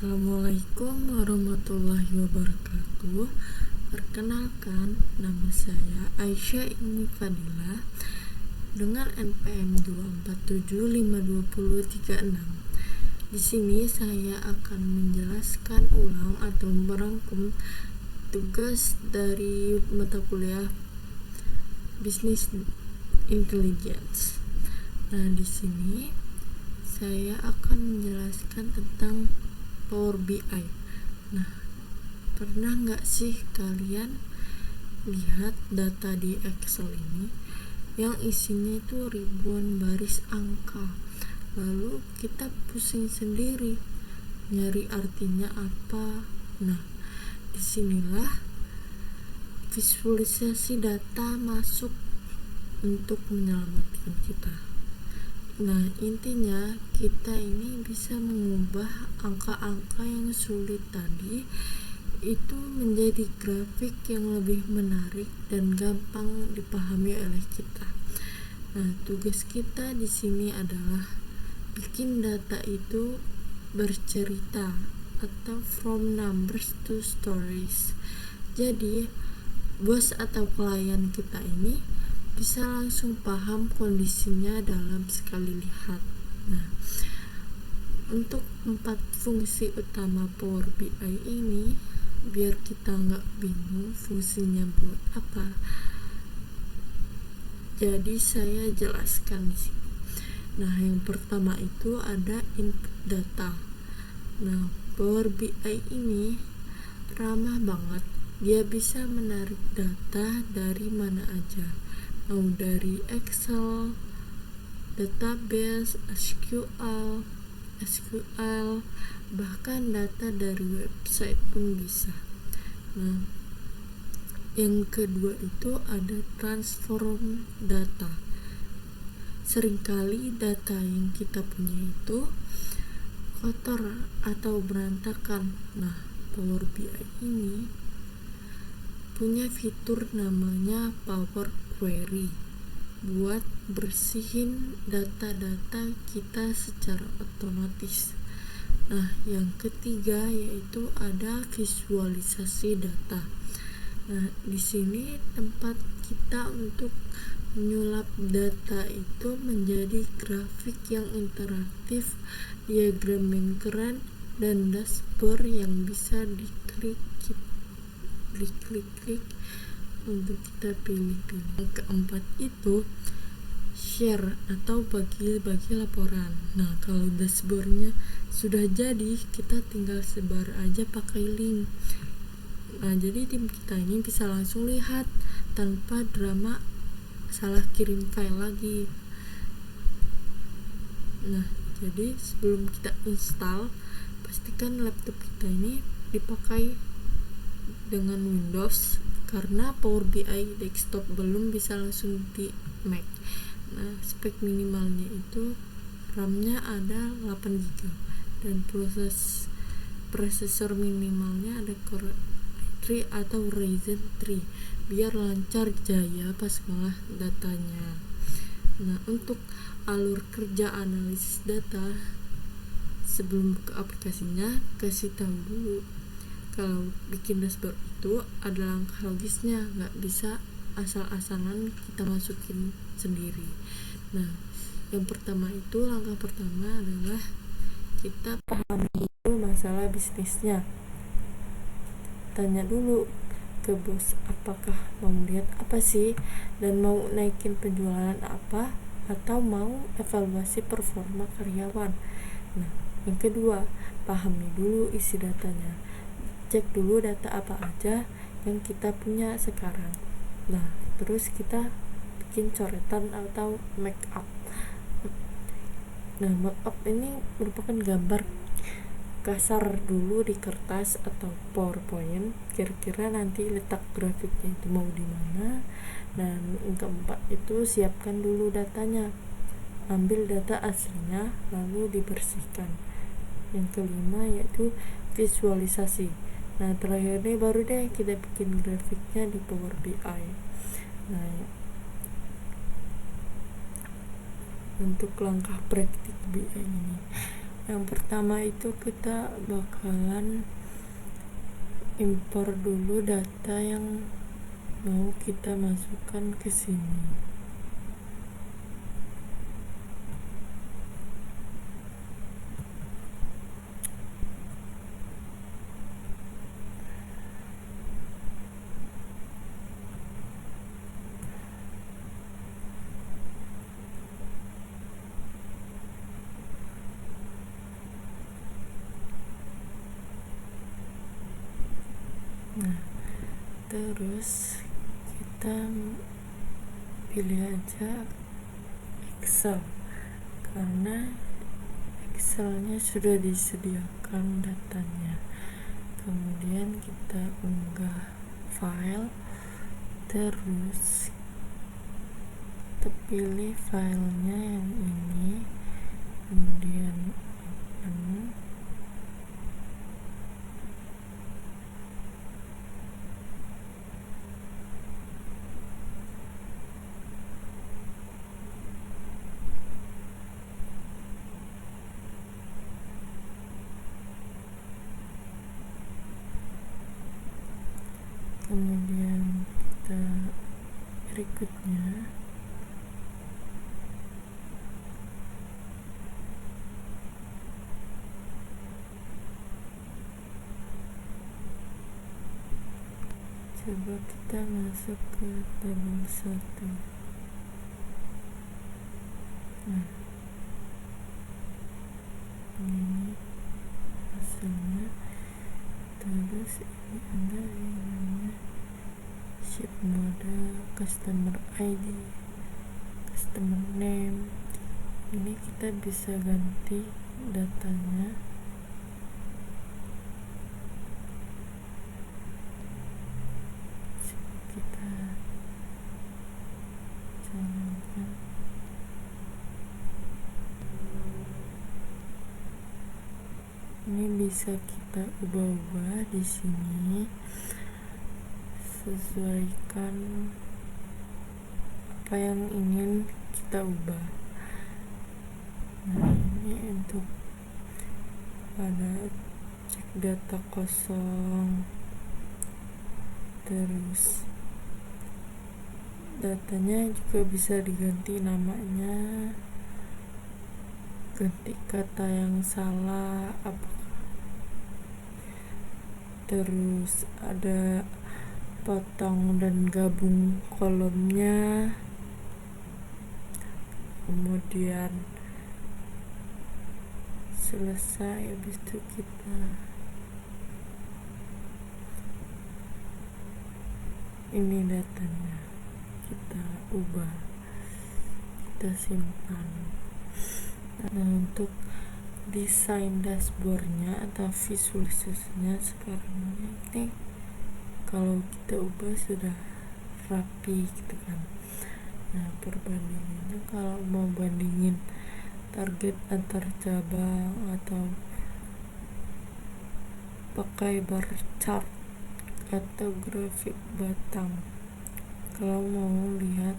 Assalamualaikum warahmatullahi wabarakatuh. Perkenalkan, nama saya Aisyah Imi Fadila dengan NPM 2475236. Di sini saya akan menjelaskan ulang atau merangkum tugas dari mata kuliah Business Intelligence. Nah, di sini saya akan menjelaskan tentang Power BI. Nah, pernah nggak sih kalian lihat data di Excel ini yang isinya itu ribuan baris angka, lalu kita pusing sendiri nyari artinya apa? Nah, disinilah visualisasi data masuk untuk menyelamatkan kita. Nah, intinya kita ini bisa mengubah angka-angka yang sulit tadi itu menjadi grafik yang lebih menarik dan gampang dipahami oleh kita. Nah, tugas kita di sini adalah bikin data itu bercerita atau from numbers to stories. Jadi, bos atau klien kita ini bisa langsung paham kondisinya dalam sekali lihat. Nah, untuk 4 fungsi utama Power BI ini, biar kita nggak bingung fungsinya buat apa, jadi saya jelaskan di sini. Nah, yang pertama itu ada input data. Nah, Power BI ini ramah banget. Dia bisa menarik data dari mana aja, mau dari Excel, database, SQL, bahkan data dari website pun bisa. Nah, yang kedua itu ada transform data. Seringkali data yang kita punya itu kotor atau berantakan. Nah, Power BI ini punya fitur namanya Power Query buat bersihin data-data kita secara otomatis. Nah, yang ketiga yaitu ada visualisasi data. Nah, di sini tempat kita untuk menyulap data itu menjadi grafik yang interaktif, diagram yang keren, dan dashboard yang bisa diklik untuk kita pilih-pilih. Yang keempat itu share atau bagi-bagi laporan. Nah, kalau dashboardnya sudah jadi, kita tinggal sebar aja pakai link. Nah, jadi tim kita ini bisa langsung lihat tanpa drama salah kirim file lagi. Nah, jadi sebelum kita install, pastikan laptop kita ini dipakai dengan Windows, karena Power BI desktop belum bisa langsung di Mac. Nah, spek minimalnya itu RAM-nya ada 8GB dan prosesor minimalnya ada Core i3 atau Ryzen 3 biar lancar jaya pas ngolah datanya. Nah, untuk alur kerja analisis data, sebelum buka aplikasinya kasih tahu dulu kalau bikin dashboard itu ada langkah logisnya, nggak bisa asal-asalan kita masukin sendiri. Nah, yang pertama itu langkah pertama adalah kita pahami dulu masalah bisnisnya. Tanya dulu ke bos apakah mau lihat apa sih, dan mau naikin penjualan apa, atau mau evaluasi performa karyawan. Nah, yang kedua, pahami dulu isi datanya. Cek dulu data apa aja yang kita punya sekarang. Nah, terus kita bikin coretan atau markup. Nah, markup ini merupakan gambar kasar dulu di kertas atau PowerPoint. Kira-kira nanti letak grafiknya itu mau di mana. Nah, yang keempat itu siapkan dulu datanya. Ambil data aslinya lalu dibersihkan. Yang kelima yaitu visualisasi. Nah, terakhir ini baru deh kita bikin grafiknya di Power BI. Nah, untuk langkah praktik BI ini, Yang pertama itu kita bakalan impor dulu data yang mau kita masukkan ke sini. Nah, terus kita pilih aja Excel karena Excelnya sudah disediakan datanya. Kemudian kita unggah file, terus kita pilih filenya yang ini, kemudian open. Kemudian kita berikutnya coba kita masuk ke tabel 1. Nah, ini hasilnya. Terus ini ada yang namanya ship mode, customer ID, customer name. Ini kita bisa ganti datanya. Kita jalankan. Ini bisa kita ubah-ubah di sini, sesuaikan apa yang ingin kita ubah. Nah, ini untuk pada cek data kosong, terus datanya juga bisa diganti namanya, ganti kata yang salah apa, terus ada potong dan gabung kolomnya, kemudian selesai. Habis itu kita ini datanya kita ubah, kita simpan. Nah, untuk desain dashboardnya atau visualisasinya sekarang ini kalau kita ubah sudah rapi gitu kan. Nah, perbandingannya kalau mau bandingin target antar cabang atau pakai bar chart atau grafik batang, kalau mau lihat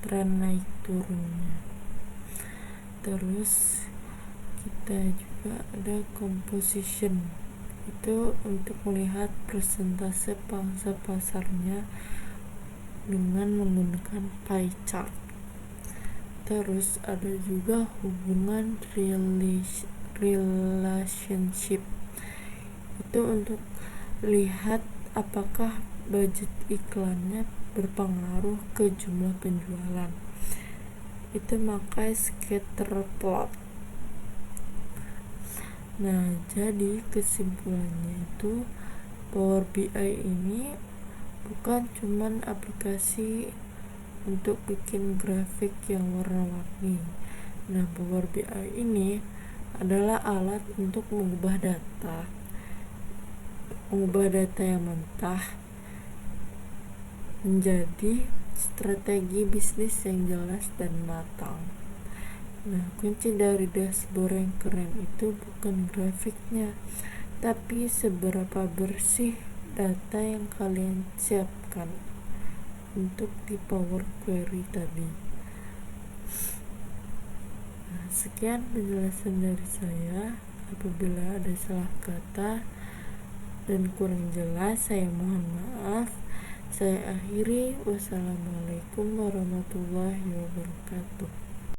tren naik turunnya. Terus kita juga ada composition, itu untuk melihat persentase pangsa pasarnya dengan menggunakan pie chart. Terus ada juga hubungan relationship, itu untuk lihat apakah budget iklannya berpengaruh ke jumlah penjualan. Itu pakai scatter plot. Nah, jadi kesimpulannya itu Power BI ini bukan cuman aplikasi untuk bikin grafik yang warna-warni. Nah, Power BI ini adalah alat untuk mengubah data yang mentah menjadi strategi bisnis yang jelas dan matang. Nah, kunci dari dashboard yang keren itu bukan grafiknya, tapi seberapa bersih data yang kalian siapkan untuk di Power Query tadi. Nah, Sekian penjelasan dari saya. Apabila ada salah kata dan kurang jelas, saya mohon maaf. Saya akhiri. Wassalamualaikum warahmatullahi wabarakatuh.